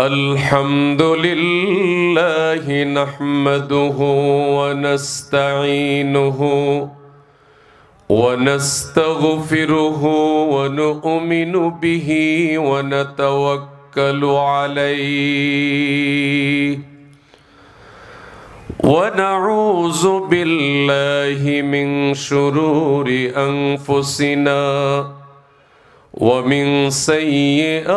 الحمد لله نحمده ونستعينه ونستغفره ونؤمن به ونتوكل عليه ونعوذ بالله من شرور أنفسنا ومن سيئات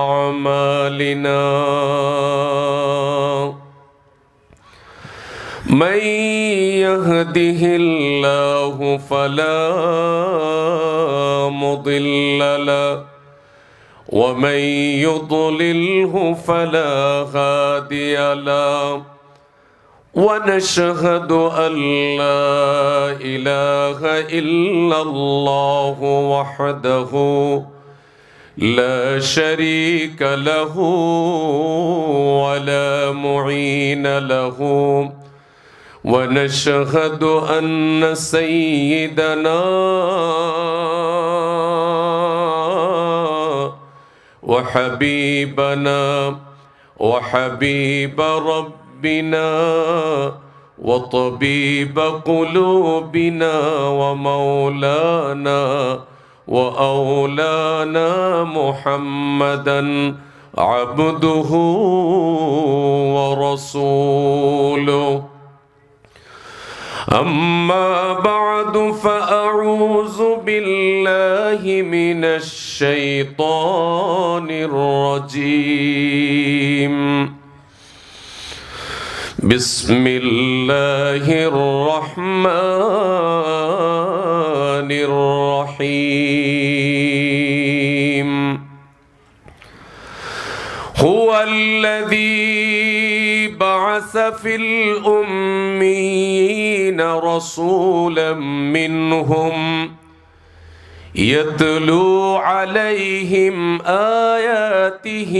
أعمالنا من يهده الله فلا مضل له ومن يضلله فلا هادي له ونشهد أن لا إله إلا الله وحده لا شريك له ولا معين له ونشهد أن سيدنا وحبيبنا وحبيب ربنا وطبيب قلوبنا ومولانا وأولانا محمدا عبده ورسوله أما بعد فأعوذ بالله من الشيطان الرجيم بسم الله الرحمن الرحيم هو الذي بعث في الأميين رسولا منهم يتلو عليهم آياته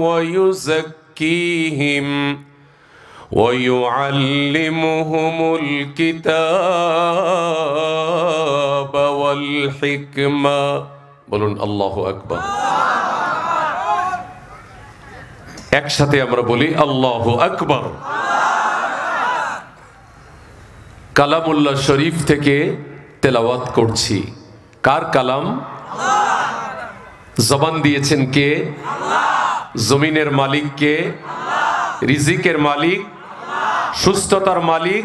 ويزكيهم ويعلمهم الكتاب والحكمة বলুন আল্লাহু আকবার একসাথে আমরা বলি আল্লাহু আকবার কালামুল্লাহ শরীফ থেকে তেলাওয়াত করছি কার কালাম জবান দিয়েছেন কে জমিনের মালিক কে রিজিকের মালিক সুস্থতার মালিক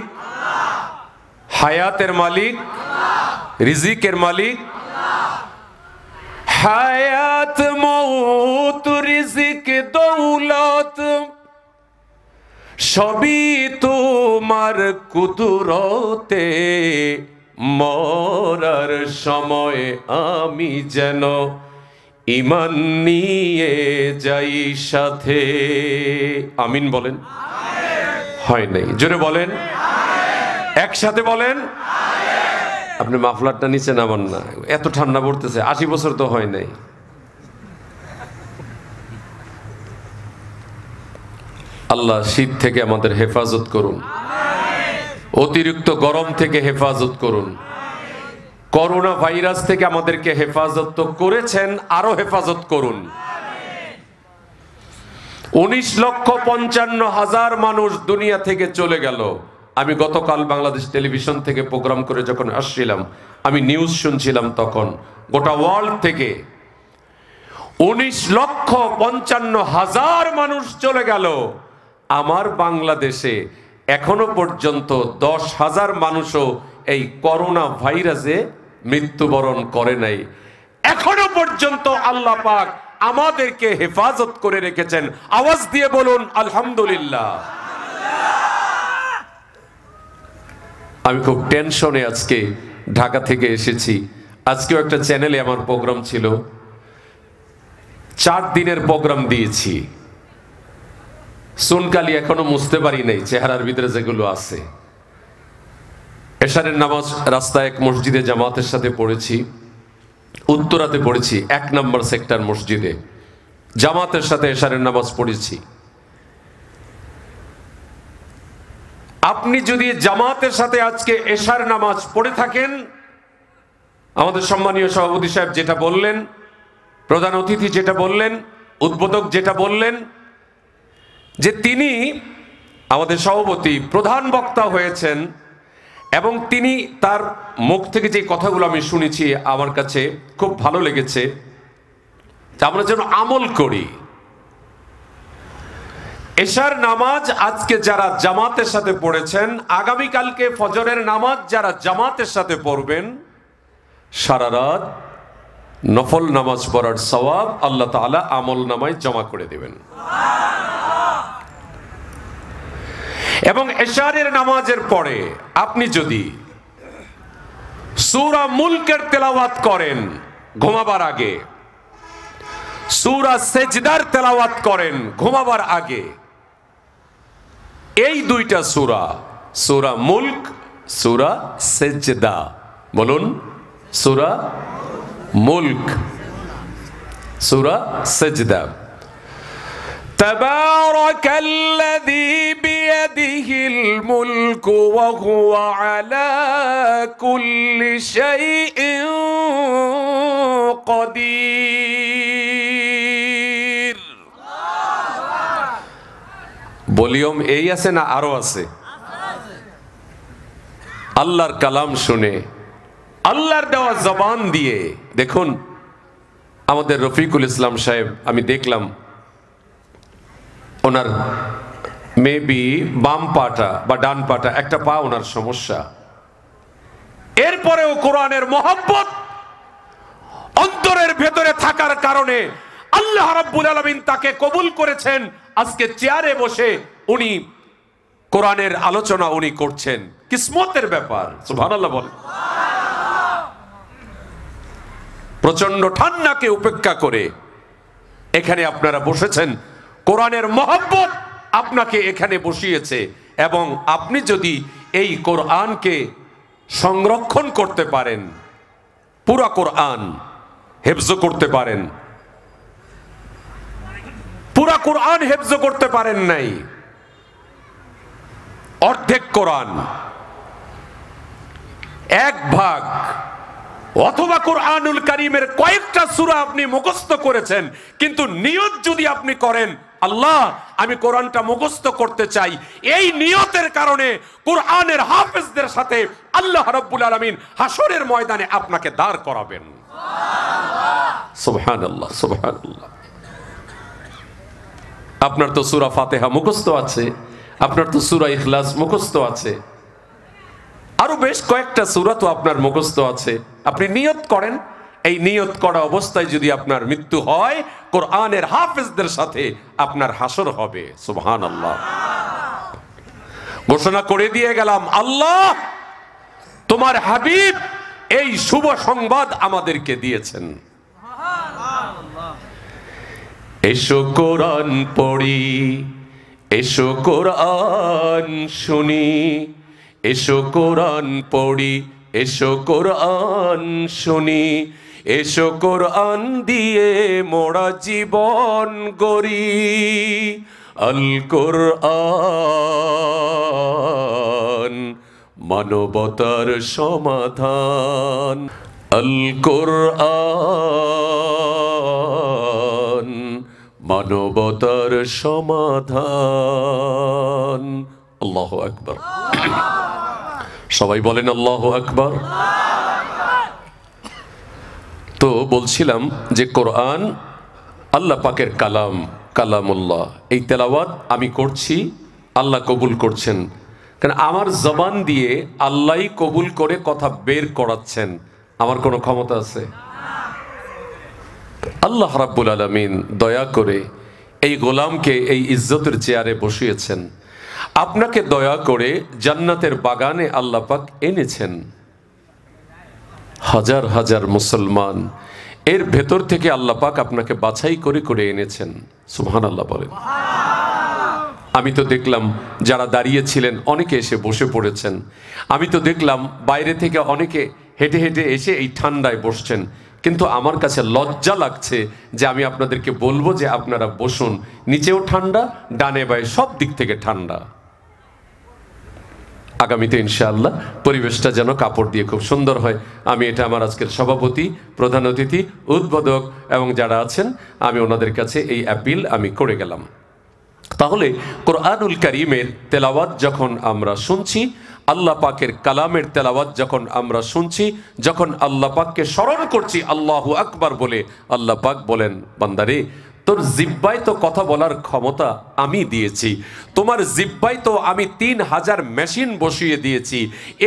হায়াতের মালিক রিজিকের মালিক হায়াত মউত রিজিক দৌলত সবই তোমার কুদরতে মরার সময় আমি যেন ঈমান নিয়ে যাই সাথে আমিন বলেন হয় নাই জোরে বলেন একসাথে বলেন আপনি মাফলারটা নিচে নামান না এত ঠান্ডা পড়তেছে 80 বছর তো হয় নাই আল্লাহ শীত থেকে আমাদের হেফাজত করুন অতিরিক্ত গরম থেকে হেফাজত করুন করোনা ভাইরাস থেকে আমাদেরকে হেফাজত তো করেছেন আরো হেফাজত করুন 19,55,000 মানুষ দুনিয়া থেকে চলে গেল আমি গতকাল বাংলাদেশ টেলিভিশন থেকে প্রোগ্রাম করে যখন আসছিলাম আমি নিউজ শুনছিলাম তখন গোটা ওয়ার্ল্ড থেকে 19,55,000 মানুষ চলে গেল আমার বাংলাদেশে এখনো পর্যন্ত 10,000 মানুষও এই করোনা ভাইরাসে মৃত্যুবরণ করে নাই এখনো পর্যন্ত আল্লাহ পাক আমাদেরকে হেফাজত করে রেখেছেন আওয়াজ দিয়ে বলুন আলহামদুলিল্লাহ আমি খুব টেনশনে আজকে ঢাকা থেকে এসেছি আজকেও একটা চ্যানেলে আমার প্রোগ্রাম ছিল 4 দিনের প্রোগ্রাম দিয়েছি সুনকালি এখনো মুছতে পারি নাই চেহারার ভিতরে যেগুলো আছে এশারের নামাজ রাস্তায় এক মসজিদে জামাতের সাথে পড়েছি উত্তরাতে পড়েছি 1 নম্বর সেক্টর মসজিদে জামাতের সাথে এশারের নামাজ পড়েছি আপনি যদি জামাতের সাথে আজকে এশার নামাজ পড়ে থাকেন আমাদের সম্মানীয় সভাপতি সাহেব যেটা বললেন প্রধান অতিথি যেটা বললেন, উদ্বোধক যেটা বললেন, যে তিনি আমাদের সভাপতি প্রধান বক্তা হয়েছেন এবং তিনি তার মুখ থেকে যে কথাগুলো আমি শুনেছি আমার কাছে খুব ভালো লেগেছে। আমরা যেন আমল করি। এশার নামাজ আজকে যারা জামাতের সাথে পড়েছেন, আগামীকালকে ফজরের নামাজ যারা জামাতের সাথে পড়বেন, সারা রাত নফল নামাজ পড়ার সওয়াব আল্লাহ তাআলা আমল নামায় জমা করে দেবেন। এবং এশারের নামাজের পরে আপনি যদি সূরা মুলকের তেলাওয়াত করেন ঘুমাবার আগে, সূরা সেজদার তেলাওয়াত করেন ঘুমাবার আগে, এই দুইটা সূরা, সূরা মুলক, সূরা সেজদা, বলুন সূরা মুলক, সূরা সেজদা। তাবারাকাল্লাযী বিয়াদিহিল মুলকু ওয়া হুয়া আলা কুল্লি শাইইন কাদির। ভলিউম এই আছে না আরো আছে? আল্লাহর কালাম শুনে, আল্লাহর দেওয়া জবান দিয়ে। দেখুন আমাদের রফিকুল ইসলাম সাহেব, আমি দেখলাম ওনার মেবি বাম পাটা বা ডান পাটা, একটা পা ওনার সমস্যা, এরপরেও কোরআনের মহব্বত অন্তরের ভেতরে থাকার কারণে আল্লাহ রাব্বুল আলামিন তাকে কবুল করেছেন। আজকে চেয়ারে বসে উনি কোরআনের আলোচনা উনি করছেন। কিসমতের ব্যাপার, সুবহানাল্লাহ বলেন। প্রচন্ড ঠান্ডাকে উপেক্ষা করে এখানে আপনারা বসেছেন, কোরআনের মহব্বত আপনাকে এখানে বসিয়েছে। এবং আপনি যদি এই কোরআনকে সংরক্ষণ করতে পারেন, পুরা কোরআন হেফজ করতে পারেন, পুরা কোরআন হেফজ করতে পারেন নাই, অর্ধেক কোরআন, এক ভাগ, অথবা কোরআনুল কারীমের কয়েকটা সূরা আপনি মুখস্থ করেছেন, কিন্তু নিয়ত যদি আপনি করেন আল্লাহ আমি কোরআনটা মুখস্থ করতে চাই, এই নিয়তের কারণে কোরআনের হাফেজদের সাথে আল্লাহ রাব্বুল আলামিন হাসরের ময়দানে আপনাকে দাঁড় করাবেন। সুবহানাল্লাহ, সুবহানাল্লাহ। আপনার তো সূরা ফাতিহা মুখস্থ আছে, আপনার তো সূরা ইখলাস মুখস্থ আছে, আরো বেশ কয়েকটা সূরা তো আপনার মুখস্থ আছে। আপনি নিয়ত করেন, এই নিয়ত করা অবস্থায় যদি আপনার মৃত্যু হয়, কোরআনের হাফেজদের সাথে আপনার হাসর হবে। সুবহানাল্লাহ। ঘোষণা করে দিয়ে গেলাম, আল্লাহ তোমার হাবিব এই শুভ সংবাদ আমাদেরকে দিয়েছেন। এসো কোরআন পড়ি, এসো কোরআন শুনি, এসো কোরআন পড়ি, এসো কোরআন শুনি, এসো কোরআন দিয়ে মোরা জীবন গড়ি। আল কোরআন মানবতার সমাধান, আল কোরআন মানবতার সমাধান। আল্লাহু আকবার। সবাই বলেন আল্লাহু আকবার। তো বলছিলাম যে কোরআন আল্লাহ পাকের কালাম, কালামুল্লাহ। এই তেলাওয়াত আমি করছি, আল্লাহ কবুল করছেন, কারণ আমার জবান দিয়ে আল্লাহই কবুল করে কথা বের করাচ্ছেন। আমার কোনো ক্ষমতা আছে? আল্লাহ রাব্বুল আলামিন দয়া করে এই গোলামকে এই ইজ্জতের চেয়ারে বসিয়েছেন, আপনাকে দয়া করে জান্নাতের বাগানে আল্লাহ পাক এনেছেন। হাজার হাজার মুসলমান, এর ভেতর থেকে আল্লাহ পাক আপনাকে বাছাই করে করে এনেছেন। সুবহানাল্লাহ বলেন। আমি তো দেখলাম যারা দাঁড়িয়ে ছিলেন অনেকে এসে বসে পড়েছেন। আমি তো দেখলাম বাইরে থেকে অনেকে হেঁটে হেঁটে এসে এই ঠান্ডায় বসছেন। কিন্তু আমার কাছে লজ্জা লাগছে যে আমি আপনাদেরকে বলবো যে আপনারা বসুন। নিচেও ঠান্ডা, ডানে বায়ে সব দিক থেকে ঠান্ডা। আগামীতে ইনশাআল্লাহ পরিবেশটা যেন কাপড় দিয়ে খুব সুন্দর হয়। আমি এটা আমার আজকের সভাপতি, প্রধান অতিথি, উদ্বোধক এবং যারা আছেন আমি ওনাদের কাছে এই অ্যাপিল আমি করে গেলাম। তাহলে কোরআনুল কারীমের তেলাওয়াত যখন আমরা শুনছি, আল্লাহ পাকের কালামের তেলাওয়াত যখন আমরা শুনছি, যখন আল্লাহ পাককে স্মরণ করছি আল্লাহু আকবার বলে, আল্লাহ পাক বলেন, বান্দারে তোর জিব্বায় তো কথা বলার ক্ষমতা আমি দিয়েছি, তোমার জিব্বায় তো আমি 3000 মেশিন বসিয়ে দিয়েছি।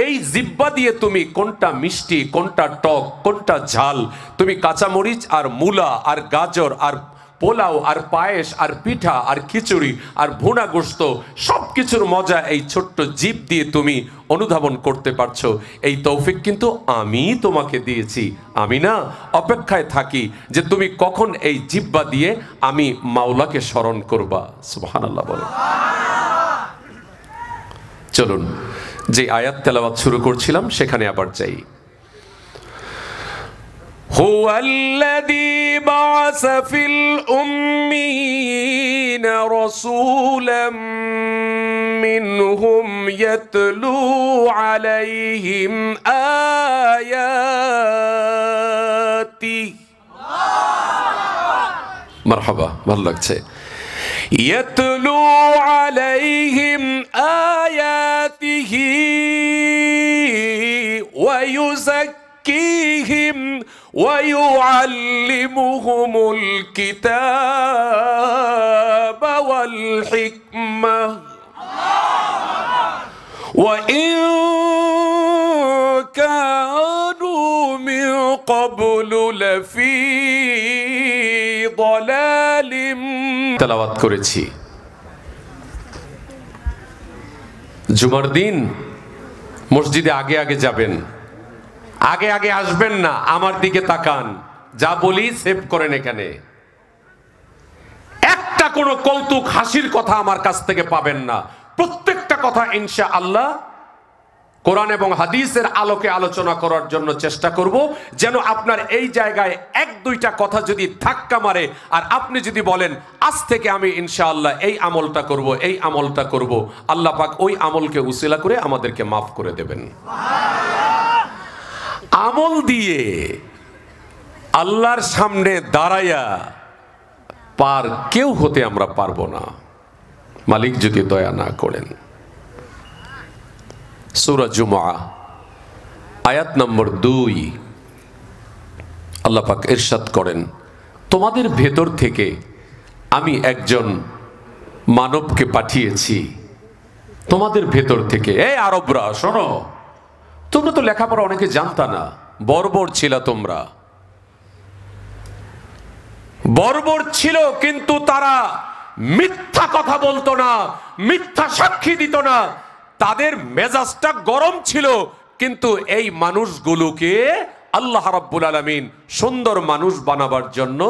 এই জিব্বা দিয়ে তুমি কোনটা মিষ্টি, কোনটা টক, কোনটা ঝাল, তুমি কাঁচামরিচ আর মূলা আর গাজর আর পোলাও আর পায়েস আর পিঠা আর খিচুড়ি আর ভুনা গোশত সব কিছুর মজা এই ছোট্ট জিভ দিয়ে তুমি অনুধাবন করতে পারছো। এই তৌফিক কিন্তু আমি তোমাকে দিয়েছি। আমি না অপেক্ষায় থাকি যে তুমি কখন এই জিহ্বা দিয়ে আমি মাওলাকে স্মরণ করবা। সুবহানাল্লাহ বলো। চলুন যে আয়াত তেলাওয়াত শুরু করছিলাম সেখানে আবার যাই। هو الذي بعث في الأميين رسولا منهم يتلو عليهم آياته مرحبا ভালো লাগছে يتلو عليهم آياته ويزكيهم ويعلمهم الكتاب والحكمة وإن كانوا من قبل لفي ضلال তেলাওয়াত করেছি। জুমার দিন মসজিদে আগে আগে যাবেন, আগে আগে আসবেন না, আমার দিকে তাকান, যা বলি সেভ করেন। এখানে একটা কোনো কৌতুক হাসির কথা আমার কাছ থেকে পাবেন না। প্রত্যেকটা কথা ইনশাআল্লাহ কোরআন এবং হাদিসের আলোকে আলোচনা করার জন্য চেষ্টা করব, যেন আপনার এই জায়গায় এক দুইটা কথা যদি ধাক্কা মারে আর আপনি যদি বলেন আজ থেকে আমি ইনশাআল্লাহ এই আমলটা করব, এই আমলটা করব, আল্লাহ পাক ওই আমলকে উসিলা করে আমাদেরকে মাফ করে দেবেন। আমল দিয়ে আল্লাহর সামনে দাঁড়াইয়া পার কেউ হতে আমরা পারবো না, মালিক যদি দয়া না করেন। সূরা জুমআ আয়াত নম্বর 2 আল্লাহ পাক ইরশাদ করেন, তোমাদের ভেতর থেকে আমি একজন মানবকে পাঠিয়েছি। তোমাদের ভেতর থেকে, এই আরবরা শোনো, তোমরা তো লেখাপড়া অনেকে জানতা না, বর্বর ছিল তোমরা, বর্বর ছিল, কিন্তু তারা মিথ্যা কথা বলতো না, মিথ্যা সাক্ষী দিত না, তাদের মেজাজটা গরম ছিল, কিন্তু এই মানুষগুলোকে আল্লাহ রাব্বুল আলামিন সুন্দর মানুষ বানাবার জন্য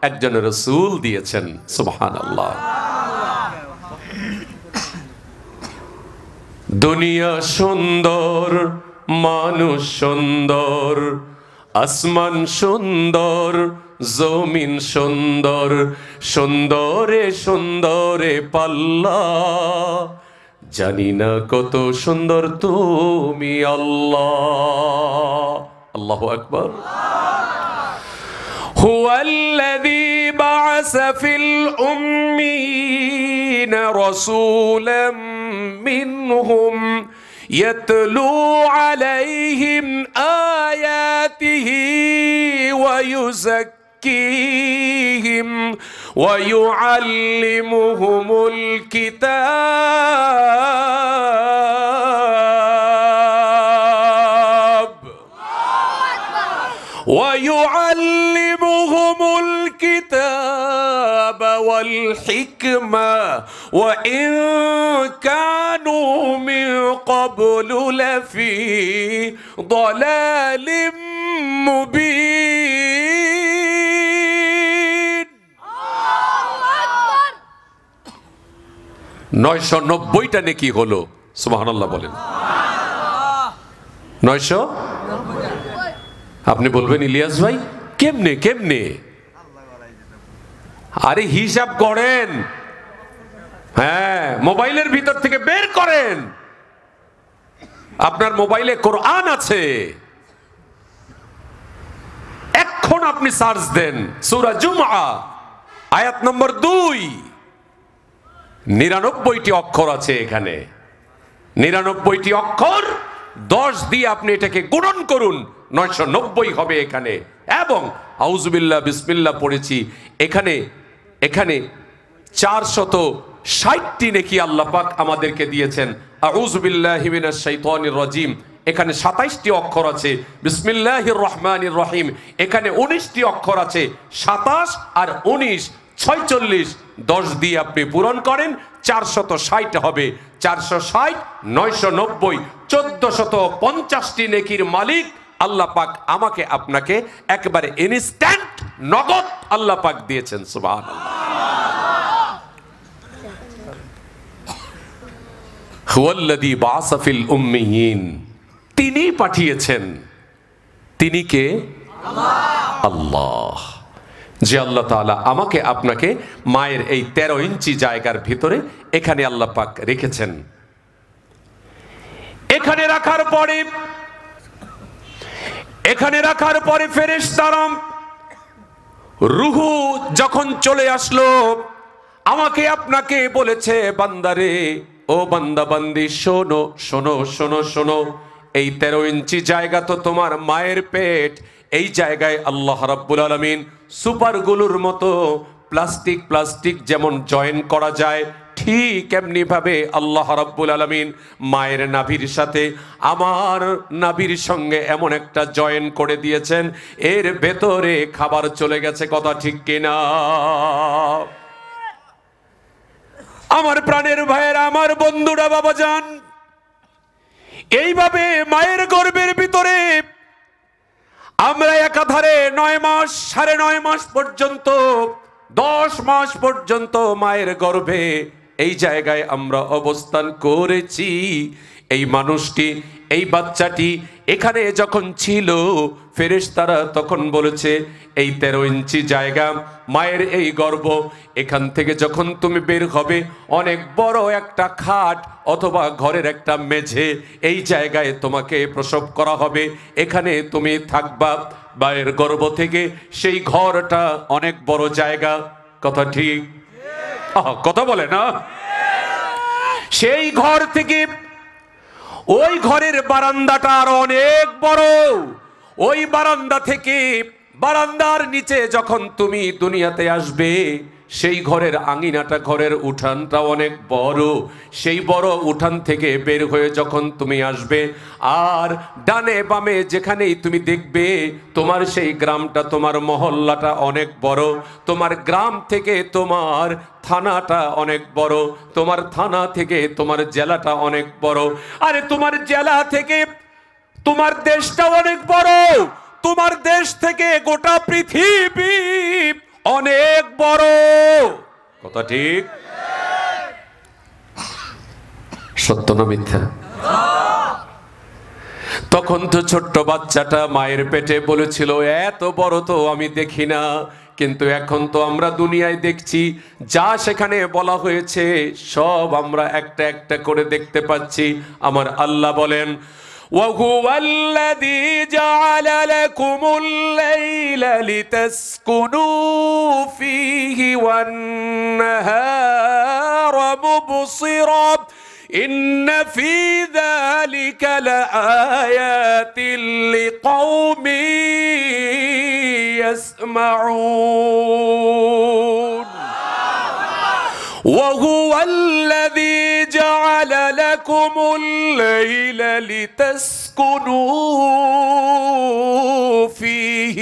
একজন রাসূল দিয়েছেন। সুবহানাল্লাহ। দুনিয়া সুন্দর, মানুষ সুন্দর, আসমান সুন্দর, জমিন সুন্দর, সুন্দরে সুন্দরে পাল্লা, জানি না কত সুন্দর তুমি আল্লাহ। আল্লাহু আকবার। হুয়াল্লাযী বা'আসা ফিল উম্মিয়িনা রাসূলাম মিনহুম يتلو عليهم آياته ويزكيهم ويعلمهم الكتاب ويعلمهم الكتاب والحكمة وإن كانوا من قبل لفي ضلال مبين 990টা নেকি হলো। সুবহানাল্লাহ বলেন। 900। আপনি বলবেন ইলিয়াস ভাই কেমনে কেমনে? আরে হিসাব করেন, হ্যাঁ মোবাইলের ভিতর থেকে বের করেন। আপনার মোবাইলে কোরআন আছে, এখন আপনি সার্চ দেন সূরা জুমআ আয়াত নম্বর 2, 99টি অক্ষর আছে এখানে। 99টি অক্ষর 10 দিয়ে আপনি এটাকে গুণন করুন, 990 হবে এখানে। এবং আউযুবিল্লাহ বিসমিল্লাহ পড়েছি, এখানে 460টি নেকি আল্লাহ পাক আমাদেরকে দিয়েছেন। আউযুবিল্লাহি মিনাশ শাইতানির রাজিম, এখানে 27টি অক্ষর আছে। বিসমিল্লাহির রহমানির রহিম, এখানে 19টি অক্ষর আছে। 27 আর 19 46, 10 দিয়ে আপনি পূরণ করেন 460 হবে। 460 990, 1450টি নেকির মালিক আল্লাহ পাক আমাকে আপনাকে একবারে ইনস্ট্যান্ট নগদ আল্লাহ পাক দিয়েছেন। সুবহানাল্লাহ। হুয়াল্লাযী বাআসা ফিল উম্মিয়িন, তিনি পাঠিয়েছেন। তিনি কে? আল্লাহ। যে আল্লাহ তাআলা আমাকে আপনাকে মায়ের এই 13 ইঞ্চি জায়গার ভিতরে এখানে আল্লাহ পাক রেখেছেন। এখানে রাখার পরে ফেরেশতারা রূহু যখন চলে আসলো, আমাকে আপনাকে বলেছে, বান্দারে, ও বান্দা বান্দি, শোনো শোনো শোনো শোনো, এই 13 ইঞ্চি জায়গা তো তোমার মায়ের পেট। এই জায়গায় আল্লাহ রাব্বুল আলামিন সুপারগুলোর মতো প্লাস্টিক যেমন জয়েন করা যায়, ঠিক এমনি ভাবে আল্লাহ রাব্বুল আলামিন মায়ের নাভির সাথে আমার নাভির সঙ্গে এমন একটা জয়েন করে দিয়েছেন, এর ভেতরে খাবার চলে গেছে। কথা ঠিক কিনা? আমার প্রাণের ভাইয়েরা, আমার বন্ধুরা, বাবাজান, এইভাবে মায়ের গর্ভের ভিতরে আমরা একাধারে 9 মাস, 9.5 মাস পর্যন্ত, 10 মাস পর্যন্ত মায়ের গর্ভে এই জায়গায় আমরা অবস্থান করেছি। এই মানুষটি, এই বাচ্চাটি এখানে যখন ছিল, ফেরেশতারা তখন বলেছে, এই 13 ইঞ্চি জায়গা মায়ের এই গর্ভ, এখান থেকে যখন তুমি বের হবে, অনেক বড় একটা খাট অথবা ঘরের একটা মেঝে, এই জায়গায় তোমাকে প্রসব করা হবে, এখানে তুমি থাকবা। মায়ের গর্ভ থেকে সেই ঘরটা অনেক বড় জায়গা। কথা ঠিক? কথা বলে না? সেই ঘর থেকে ওই ঘরের বারান্দাটা আর অনেক বড়। ওই বারান্দা থেকে বারান্দার নিচে যখন তুমি দুনিয়াতে আসবে, সেই ঘরের আঙিনাটা, ঘরের উঠানটা অনেক বড়। সেই বড় উঠান থেকে বের হয়ে যখন তুমি আসবে, আর ডানে বামে যেখানেই তুমি দেখবে, তোমার সেই গ্রামটা, তোমার মহল্লাটা অনেক বড়। তোমার গ্রাম থেকে তোমার থানাটা অনেক বড়, তোমার থানা থেকে তোমার জেলাটা অনেক বড়, আরে তোমার জেলা থেকে তোমার দেশটা অনেক বড়, তোমার দেশ থেকে গোটা পৃথিবী অনেক বড়। কথা ঠিক? সত্য না মিথ্যা? তখন তো ছোট্ট বাচ্চাটা মায়ের পেটে বলেছিল, এত বড় তো আমি দেখি না, কিন্তু এখন তো আমরা দুনিয়ায় দেখছি, যা সেখানে বলা হয়েছে সব আমরা একটা একটা করে দেখতে পাচ্ছি। আমার আল্লাহ বলেন, وهو الذي جعل لكم الليل لتسكنوا فيه والنهار مبصرا إن في ذلك لآيات لقوم يسمعون وهو الذي جعل لكم الليل لتسكنوا فيه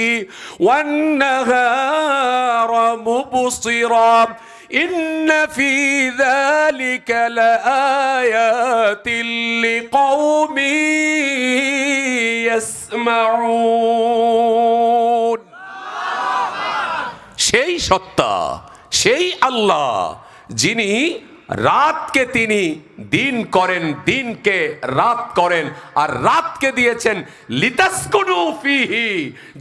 والنهار مبصرا إن في ذلك لآيات لقوم يسمعون সেই সত্তা, সেই আল্লাহ যিনি রাতকে তিনি দিন করেন, দিনকে রাত করেন, আর রাতকে দিয়েছেন লিতাসকুনু ফিহি,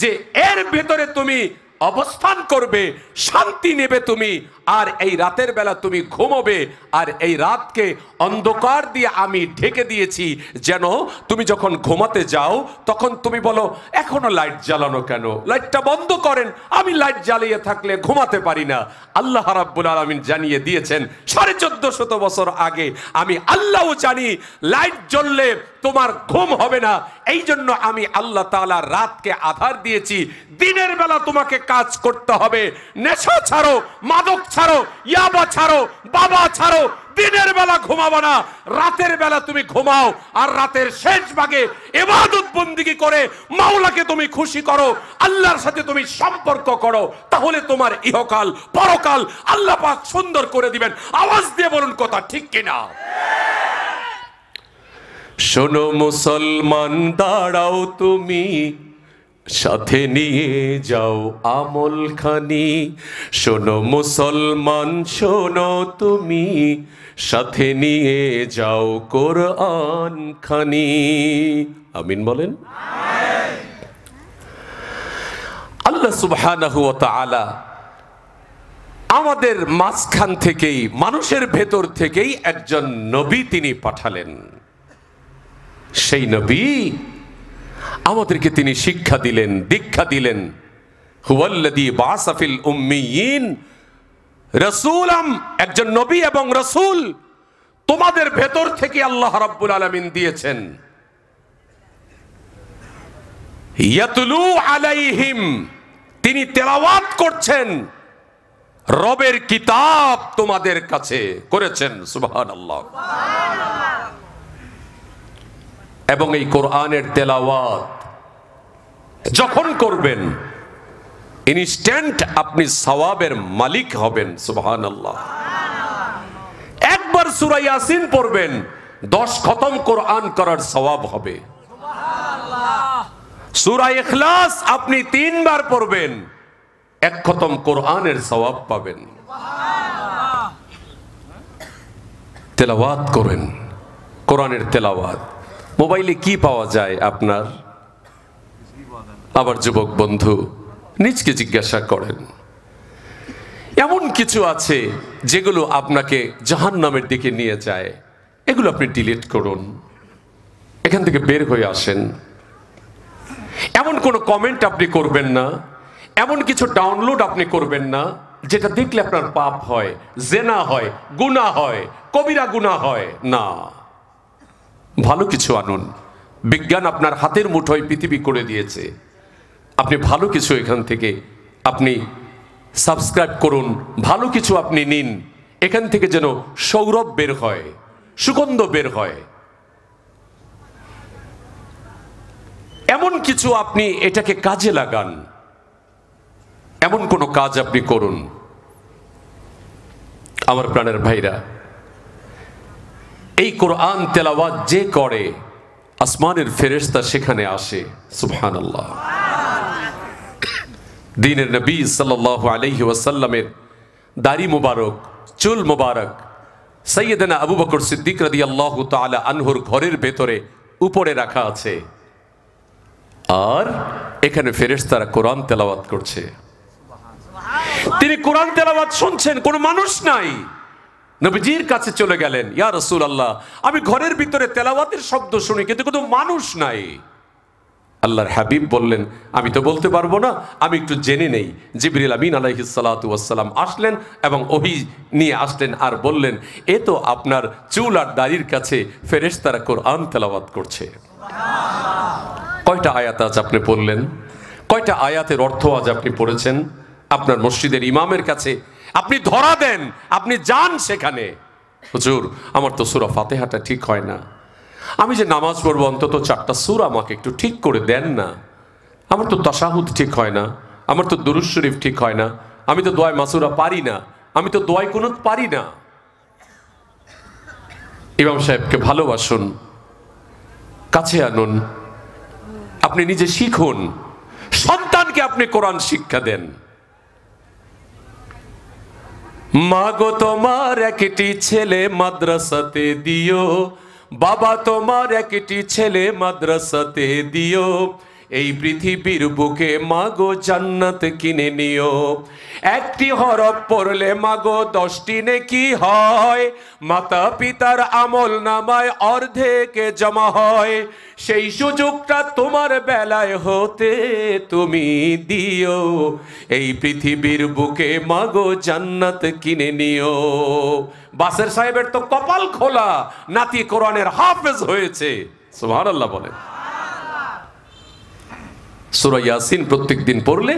যে এর ভেতরে তুমি অবস্থান করবে, শান্তি নেবে তুমি, আর এই রাতের বেলা তুমি ঘুমোবে। আর এই রাতকে অন্ধকার দিয়ে আমি ঢেকে দিয়েছি, যেন তুমি যখন ঘুমাতে যাও তখন তুমি বলো এখনো লাইট জ্বালানো কেন, লাইটটা বন্ধ করেন, আমি লাইট জ্বালিয়ে থাকলে ঘুমাতে পারি না। আল্লাহ রাব্বুল আলামিন জানিয়ে দিয়েছেন 1450 বছর আগে, আমি আল্লাহও জানি লাইট জ্বললে তোমার ঘুম হবে না। এই জন্য আমি আল্লাহ তাআলা রাতকে আধার দিয়েছি, দিনের বেলা তোমাকে কাজ করতে হবে। নেশা ছাড়ো, মাদক ছাড়ো, ইয়াবা ছাড়ো, বাবা ছাড়ো, দিনের বেলা ঘুমাবো না, রাতের বেলা তুমি ঘুমাও। আর রাতের শেষ ভাগে ইবাদত বন্দেগী করে মাওলাকে তুমি খুশি করো, আল্লাহর সাথে তুমি সম্পর্ক করো, তাহলে তোমার ইহকাল পরকাল আল্লাহ পাক সুন্দর করে দিবেন। আওয়াজ দিয়ে বলুন কথা ঠিক কিনা? শোনো মুসলমান, দাঁড়াও তুমি, সাথে নিয়ে যাও আমল খানি। শোনো মুসলমান, শোনো তুমি, সাথে নিয়ে যাও কোরআন খানি। আমিন বলেন। আল্লাহ সুবহানাহু ওয়া তাআলা আমাদের মাঝখান থেকেই, মানুষের ভেতর থেকেই একজন নবী তিনি পাঠালেন। সেই নবী আমাদেরকে তিনি শিক্ষা দিলেন, দীক্ষা দিলেন। হুয়াল্লাযী বাআসা ফিল উম্মিয়িন রাসূলাম, একজন নবী এবং রাসূল তোমাদের ভেতর থেকে আল্লাহ রাব্বুল আলামিন দিয়েছেন। ইয়াতলু আলাইহিম, তিনি তেলাওয়াত করছেন, রবের কিতাব তোমাদের কাছে করেছেন। সুবহানাল্লাহ। এবং এই কোরআনের তেলাওয়াত যখন করবেন ইনস্ট্যান্ট আপনি সওয়াবের মালিক হবেন। সুবহানাল্লাহ। একবার সূরা ইয়াসিন পড়বেন, 10 খতম কোরআন করার সওয়াব হবে। সূরা ইখলাস আপনি 3 বার পড়বেন, 1 খতম কোরআনের সওয়াব পাবেন। তেলাওয়াত করেন, কোরআনের তেলাওয়াত। মোবাইলে কি পাওয়া যায় আপনার? আবার যুবক বন্ধু নিজকে জিজ্ঞাসা করেন, এমন কিছু আছে যেগুলো আপনাকে জাহান্নামের দিকে নিয়ে যায়, এগুলো আপনি ডিলিট করুন, এখান থেকে বের হয়ে আসেন। এমন কোনো কমেন্ট আপনি করবেন না, এমন কিছু ডাউনলোড আপনি করবেন না যেটা দেখলে আপনার পাপ হয়, জেনা হয়, গুনাহ হয়, কবিরা গুনাহ হয়। না, ভালো কিছু আনুন। বিজ্ঞান আপনার হাতের মুঠোয় পৃথিবী করে দিয়েছে, আপনি ভালো কিছু এখান থেকে আপনি সাবস্ক্রাইব করুন, ভালো কিছু আপনি নিন। এখান থেকে যেন সৌরভ বের হয়, সুগন্ধ বের হয়, এমন কিছু আপনি এটাকে কাজে লাগান, এমন কোনো কাজ আপনি করুন। আমার প্রাণের ভাইরা, এই কোরআন তেলাওয়াত যে করে আসমানের ফেরেশতা সেখানে আসে। সুবহানাল্লাহ। দ্বীনের নবী সাল্লাল্লাহু আলাইহি ওয়াসাল্লামের দাড়ি মুবারক, চুল মুবারক সাইয়েদনা আবু বকর সিদ্দিক রাদিয়াল্লাহু তাআলা আনহুর ঘরের ভেতরে উপরে রাখা আছে, আর এখানে ফেরেশতারা কোরআন তেলাওয়াত করছে। তিনি কোরআন তেলাওয়াত শুনছেন, কোনো মানুষ নাই। নবীজির কাছে চলে গেলেন, ইয়া রাসূলুল্লাহ, আমি ঘরের ভিতরে তেলাওয়াতের শব্দ শুনি কিন্তু কোনো মানুষ নাই। আল্লাহর হাবিব বললেন, আমি তো বলতে পারবো না, আমি একটু জেনে নেই। জিবরিল আমিন আলাইহিস সালাতু ওয়াস সালাম আসলেন এবং ওহী নিয়ে আসলেন আর বললেন, এ তো আপনার চুল আর দাড়ির কাছে ফেরেশতারা কোরআন তেলাওয়াত করছে। কয়টা আয়াত আজ আপনি পড়লেন? কয়টা আয়াতের অর্থ আজ আপনি পড়েছেন? আপনার মসজিদের ইমামের কাছে আপনি ধরা দেন, আপনি যান সেখানে, হুজুর আমার তো সূরা ফাতিহাটা ঠিক হয় না, আমি যে নামাজ পড়বো অন্তত 4টা সূরা আমাকে একটু ঠিক করে দেন না, আমার তো তাশাহুদ ঠিক হয় না, আমার তো দুরূদ শরীফ ঠিক হয় না, আমি তো দোয়া মাসুরা পারি না, আমি তো দোয়া কুনুত পারি না। ইমাম সাহেবকে ভালোবাসুন, কাছে আনুন, আপনি নিজে শিখুন, সন্তানকে আপনি কোরআন শিক্ষা দেন। মাগো তোমার একটি ছেলে মাদ্রাসাতে দিও, বাবা তোমার একটি ছেলে মাদ্রাসাতে দিও, এই পৃথিবীর বুকে মাগো জান্নাত কিনে নিও। একটি হরফ পড়লে মাগো 10টি নেকি হয়, মাতা পিতার আমল নামায় অর্ধেকে জমা হয়। সেই সুযোগটা তোমার বেলায় হতে তুমি দিও, এই পৃথিবীর বুকে মাগো জান্নাত কিনে নিও। বাসের সাহেবের তো কপাল খোলা, নাতি কোরআনের হাফেজ হয়েছে। সুবহানাল্লাহ বলেন। সূরা ইয়াসিন প্রত্যেকদিন পড়লে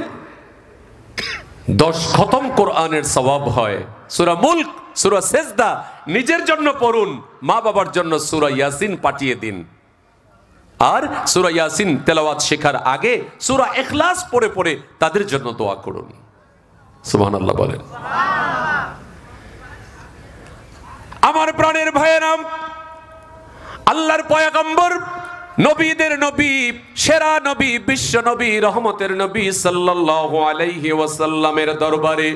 10 খতম কোরআনের সওয়াব হয়। সূরা মুলক, সূরা সেজদা নিজের জন্য পড়ুন, মা বাবার জন্য সূরা ইয়াসিন পাঠিয়ে দিন। আর সূরা ইয়াসিন তেলাওয়াত শেখার আগে সূরা ইখলাস পড়ে পড়ে তাদের জন্য দোয়া করুন। সুবহানাল্লাহ বলেন। আমার প্রাণের ভাইয়েরা, আল্লাহর পয়গম্বর, নবীদের নবী, সেরা নবী, বিশ্ব নবী, রহমতের নবী সাল্লাল্লাহু আলাইহি ওয়াসাল্লামের দরবারে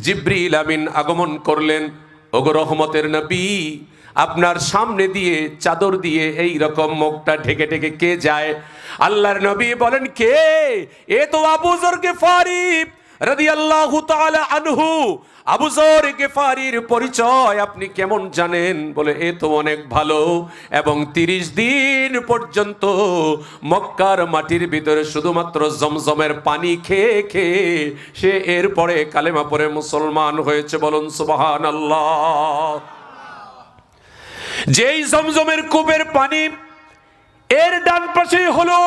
জিবরিল আমিন আগমন করলেন। ওগো রহমতের নবী, আপনার সামনে দিয়ে চাদর দিয়ে এই রকম মুখটা ঢেকে ঢেকে কে যায়? আল্লাহর নবী বলেন, কে? এ তো আবু যর গিফারি রাদিয়াল্লাহু তাআলা আনহু। আবু যর গিফারির পরিচয় আপনি কেমন জানেন? বলে, এ তো অনেক ভালো, এবং 30 দিন পর্যন্ত মক্কার মাটির ভিতরে শুধুমাত্র জমজমের পানি খেয়ে খেয়ে সে এরপরে কালেমা পড়ে মুসলমান হয়েছে। বলুন সুবহানাল্লাহ। যেই জমজমের কূপের পানি, এর ডান পাশেই হলো,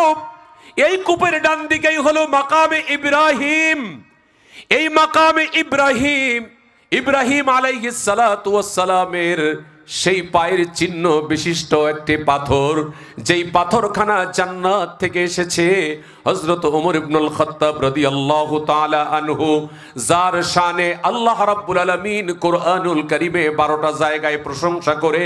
এই কূপের ডান দিকেই হলো মাকামে ইব্রাহিম। এই মাকামে ইব্রাহিম, ইব্রাহিম আলাইহিস সালাতু ওয়াস সালামের সেই পায়ের চিহ্ন বিশিষ্ট একটি পাথর, যেই পাথরখানা জান্নাত থেকে এসেছে। হযরত ওমর ইবনুল খাত্তাব রাদিয়াল্লাহু তাআলা আনহু, যার শানে আল্লাহ রাব্বুল আলামিন কোরআনুল কারীমে 12টা জায়গায় প্রশংসা করে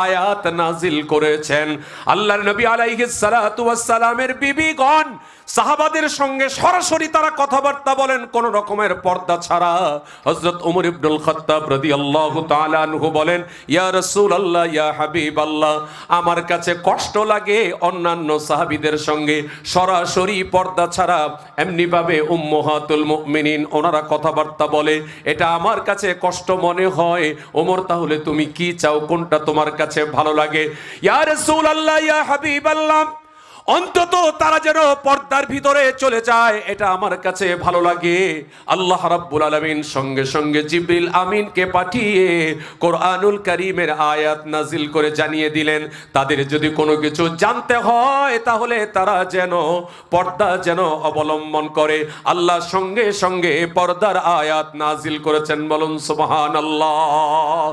আয়াত নাজিল করেছেন। আল্লাহর নবী আলাইহিস সালাতু ওয়াস সালামের বিবিগণ সাহাবাদের সঙ্গে সরাসরি তারা কথাবার্তা বলেন কোন রকমের পর্দা ছাড়া। হযরত ওমর ইবনুল খাত্তাব রাদিয়াল্লাহু তাআলা আনহু বলেন, ইয়া রাসূলুল্লাহ, ইয়া হাবিবাল্লাহ, আমার কাছে কষ্ট লাগে অন্যান্য সাহাবীদের সঙ্গে সরাসরি পর্দা ছাড়া এমনি ভাবে উম্মাহাতুল মুমিনিন ওনারা কথাবার্তা বলে, এটা আমার কাছে কষ্ট মনে হয়। ওমর, তাহলে তুমি কি চাও? কোনটা তোমার কাছে ভালো লাগে? ইয়া রাসূলুল্লাহ, ইয়া হাবিবাল্লাহ, অন্তত তারা যেন পর্দার ভিতরে চলে যায়, এটা আমার কাছে ভালো লাগে। আল্লাহ রাব্বুল আলামিন সঙ্গে সঙ্গে জিবরিল আমিনকে পাঠিয়ে কোরআনুল কারীমের আয়াত নাজিল করে জানিয়ে দিলেন, তাদের যদি কোনো কিছু জানতে হয় তাহলে তারা যেন পর্দা যেন অবলম্বন করে। আল্লাহ সঙ্গে সঙ্গে পর্দার আয়াত নাজিল করেছেন। বলুন সুবহানাল্লাহ।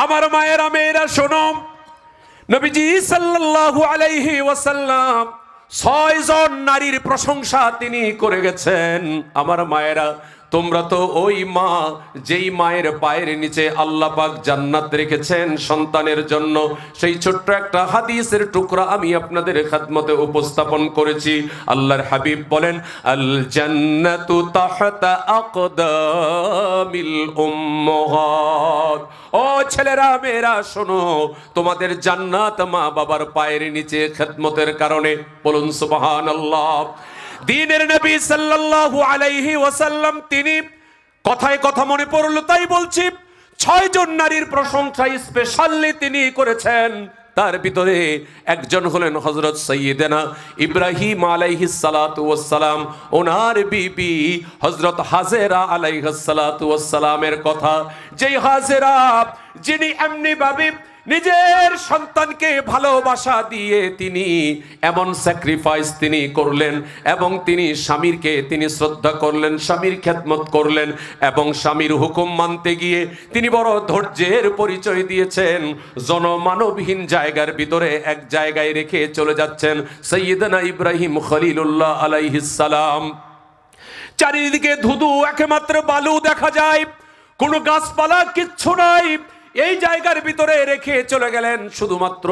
আমার মায়েরা, মেয়েরা শোনো, নবীজি সাল্লাল্লাহু আলাইহি ওয়াসাল্লাম 6 জন নারীর প্রশংসা তিনি করে গেছেন। আমার মায়েরা, তোমরা তো ওই মা যেই মায়ের পায়ের নিচে আল্লাহ পাক জান্নাত রেখেছেন সন্তানের জন্য। সেই ছোট্ট একটা হাদিসের টুকরা আমি আপনাদের খেদমতে উপস্থাপন করেছি। আল্লাহর হাবিব বলেন, আল জান্নাতু তাহতা আকদামিল উম্মাহাত। ও ছেলেরা, মেয়েরা শোনো, তোমাদের জান্নাত মা বাবার পায়ের নিচে খেদমতের কারণে। বলুন সুবহানাল্লাহ। দ্বীনের নবী সাল্লাল্লাহু আলাইহি ওয়াসাল্লাম তিনি, কথায় কথা মনে পড়লো তাই বলছি, 6 জন নারীর প্রশংসা স্পেশালি তিনি করেছেন। তার ভিতরে একজন হলেন হযরত সাইয়্যিদানা ইব্রাহিম আলাইহিস সালাতু ওয়াস সালাম। ওনার বিবি হযরত হাজেরা আলাইহিস সালাতু ওয়াস সালামের কথা, যেই হাজেরা যিনি এমনি ভাবে নিজের সন্তানকে ভালোবাসা দিয়ে তিনি এমন স্যাক্রিফাইস তিনি করলেন, এবং তিনি স্বামীরকে তিনি শ্রদ্ধা করলেন, স্বামীর খেদমত করলেন, এবং স্বামীর হুকুম মানতে গিয়ে তিনি বড় ধৈর্যের পরিচয় দিয়েছেন। জনমানবহীন জায়গার ভিতরে এক জায়গায় রেখে চলে যাচ্ছেন সাইয়্যিদানা ইব্রাহিম খলিলুল্লাহ আলাইহিস সালাম। চারিদিকে ধুধু একমাত্র বালু দেখা যায়, কোনো গাছপালা কিচ্ছু নাই। এই জায়গার ভিতরে রেখে চলে গেলেন শুধুমাত্র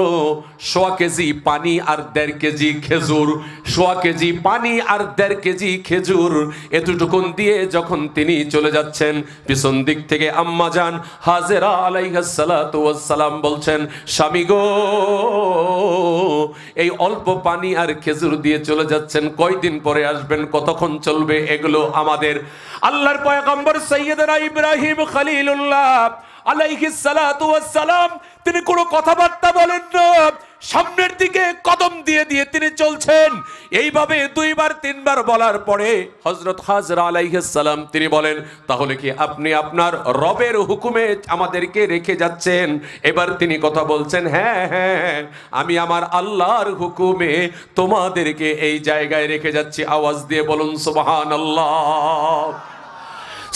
1.5 কেজি পানি আর 1.5 কেজি খেজুর। 1.5 কেজি পানি আর 1.5 কেজি খেজুর এতটুকুন দিয়ে যখন তিনি চলে যাচ্ছেন, পিছন দিক থেকে আম্মা জান হাজেরা আলাইহিস সালাতু ওয়াস সালাম বলছেন, স্বামী গো, এই অল্প পানি আর খেজুর দিয়ে চলে যাচ্ছেন, কয়দিন পরে আসবেন, কতক্ষণ চলবে? এগুলো আমাদের আল্লাহর পয়গম্বর সাইয়্যিদনা ইব্রাহিম খলিলুল্লাহ আলাইহিস সালাতু ওয়াস সালাম তিনি কোনো কথাবার্তা বলেন না, সামনের দিকে কদম দিয়ে দিয়ে তিনি চলছেন। এইভাবে 2 বার 3 বার বলার পরে হযরত হাজরা আলাইহিস সালাম তিনি বলেন, তাহলে কি আপনি আপনার রবের হুকুমে আমাদেরকে রেখে যাচ্ছেন? এবার তিনি কথা বলছেন, হ্যাঁ হ্যাঁ, আমি আমার আল্লাহর হুকুমে তোমাদেরকে এই জায়গায় রেখে যাচ্ছি। আওয়াজ দিয়ে বলুন সুবহানাল্লাহ।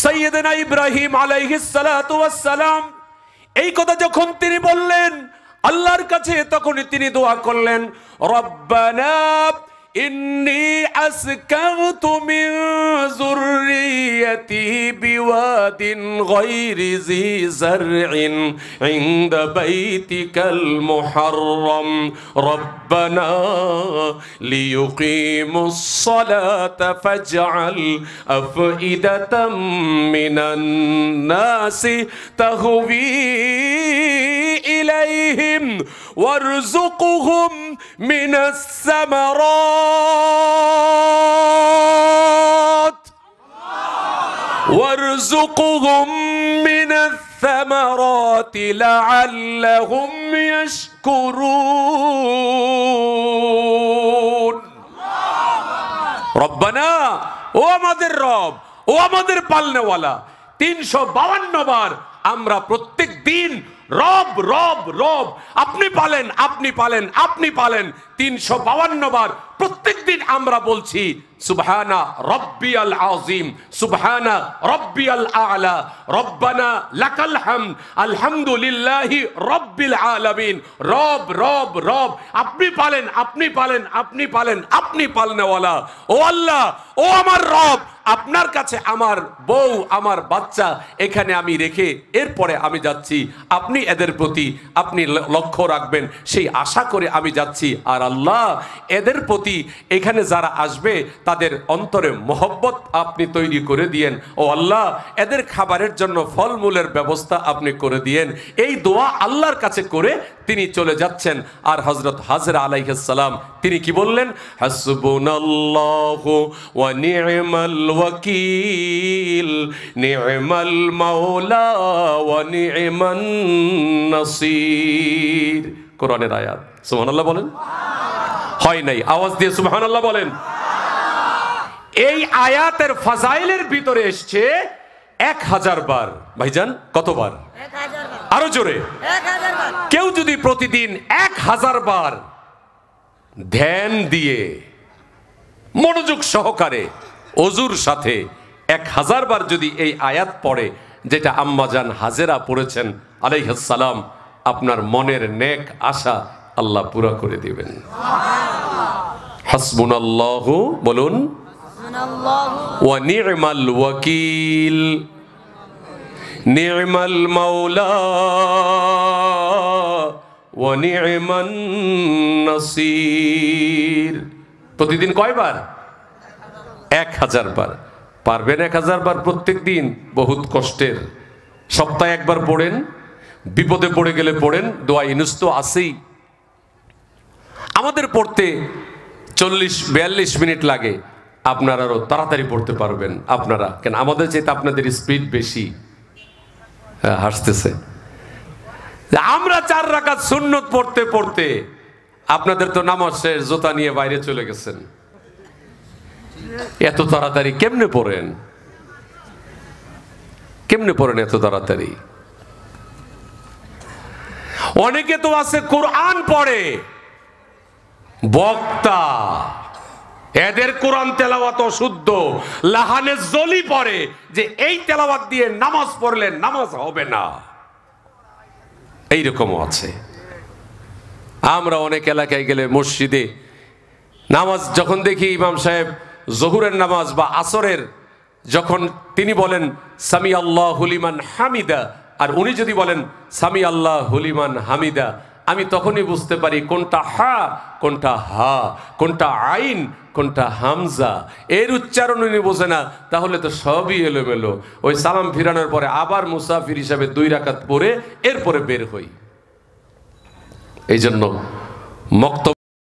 সাইয়্যিদনা ইব্রাহিম আলাইহিস সালাতু ওয়াস সালাম এই কথা যখন তিনি বললেন আল্লাহর কাছে, তখনই তিনি দোয়া করলেন, রব্বানা ইন্নী আসকানতু মিন যুররিয়্যাতি বিওয়াদিন গায়রি যী যারইন ইনদা বাইতিকাল মুহাররাম রব্বানা লিয়ুকিমুস সালাতা ফাজআল আফইদাতাম মিনান নাসি তাহওয়ি ইলাইহিম ওয়ারযুকহুম মিনাস সামারাত وارزقهم من الثمرات لعلهم يشكرون ربنا ও আমাদের রব, ও আমাদের পালনেওয়ালা, 352 বার আমরা প্রত্যেক দিন রব রব রব, আপনি পালেন, আপনি পালেন, আপনি পালেন, 352 বার প্রত্যেক দিন আমরা বলছি সুবহানা রব্বিয়াল আযীম, সুবহানা রব্বিয়াল আ'লা, রব্বানা লাকাল হামদ, আলহামদুলিল্লাহি রব্বিল আলামিন। রব রব রব, আপনি পালেন, আপনি পালেন, আপনি পালেন, আপনি পালনেওয়ালা। ও আল্লাহ, ও আমার রব, আপনার কাছে আমার বউ, আমার বাচ্চা এখানে আমি রেখে এরপরে আমি যাচ্ছি, আপনি এদের প্রতি আপনি লক্ষ্য রাখবেন সেই আশা করে আমি যাচ্ছি। আর আল্লাহ, এদের প্রতি এখানে যারা আসবে তাদের অন্তরে মহব্বত আপনি তৈরি করে দিয়েন। ও আল্লাহ, এদের খাবারের জন্য ফলমূলের ব্যবস্থা আপনি করে দিয়েন। এই দোয়া আল্লাহর কাছে করে তিনি চলে যাচ্ছেন। আর হযরত হাজরা আলাইহিস সালাম তিনি কি বললেন? হাসবুনাল্লাহু ওয়া নি'মাল ওয়াকিল, নি'মাল মাওলা ওয়া নি'মান নাসির। কোরআনের আয়াত। সুবহানাল্লাহ বলেন। হয় নাই? আওয়াজ দিয়ে সুবহানাল্লাহ বলেন। এই আয়াতের ফাজাইলের ভিতরে এসছে 1000 বার। ভাইজান কতবার? 1000 বার। আরো জোরে। 1000 বার। কেউ যদি প্রতিদিন 1000 বার ধ্যান দিয়ে মনোযোগ সহকারে ওযুর সাথে 1000 বার যদি এই আয়াত পড়ে, যেটা আম্মাজান হাজেরা পড়েছেন আলাইহিস সালাম, আপনার মনের নেক আশা আল্লাহ পুরা করে দিবেন। হাসবুনাল্লাহু বলুন, ওয়া নি'মাল ওয়াকিল, নি'মাল মাওলা ওয়া নি'মান নাসির। প্রতিদিন কয়বার? 1000 বার। পারবেন 1000 বার প্রত্যেক দিন? বহুত কষ্টের। সপ্তাহে একবার পড়েন, বিপদে পড়ে গেলে পড়েন, দোয়া ইউনুস তো আছেই। আমাদের পড়তে 40-42 মিনিট লাগে, আপনারা আরো তাড়াতাড়ি পড়তে পারবেন। আপনারা কেন, আমাদের চাইতে আপনাদের স্পিড বেশি। হাসতেছে। আমরা 4 রাকাত সুন্নত পড়তে পড়তে আপনাদের তো নামাজ শেষ, জুতা নিয়ে বাইরে চলে গেছেন। এত তাড়াতাড়ি কেমনে পড়েন? কেমনে পড়েন এত তাড়াতাড়ি? অনেকে তো আছে কোরআন পড়ে, বক্তা, এদের কোরআন তেলাওয়াত অশুদ্ধ, লাহানে জলি পড়ে যে এই তেলাওয়াত দিয়ে নামাজ পড়লে নামাজ হবে না। এইরকমও আছে। আমরা অনেক এলাকায় গেলে মসজিদে নামাজ যখন দেখি, ইমাম সাহেব জোহরের নামাজ বা আসরের যখন তিনি বলেন সামি আল্লাহু লিমান হামিদা, আর উনি যদি বলেন সামি আল্লাহ হুলিমান হামিদা, আমি তখনই বুঝতে পারি কোনটা হা কোনটা হা, কোনটা আইন কোনটা হামজা। এর উচ্চারণ উনি বোঝে না, তাহলে তো সবই এলোমেলো। ওই সালাম ফিরানোর পরে আবার মুসাফির হিসাবে 2 রাকাত পড়ে এরপরে বের হই। এই জন্য মক্তব্য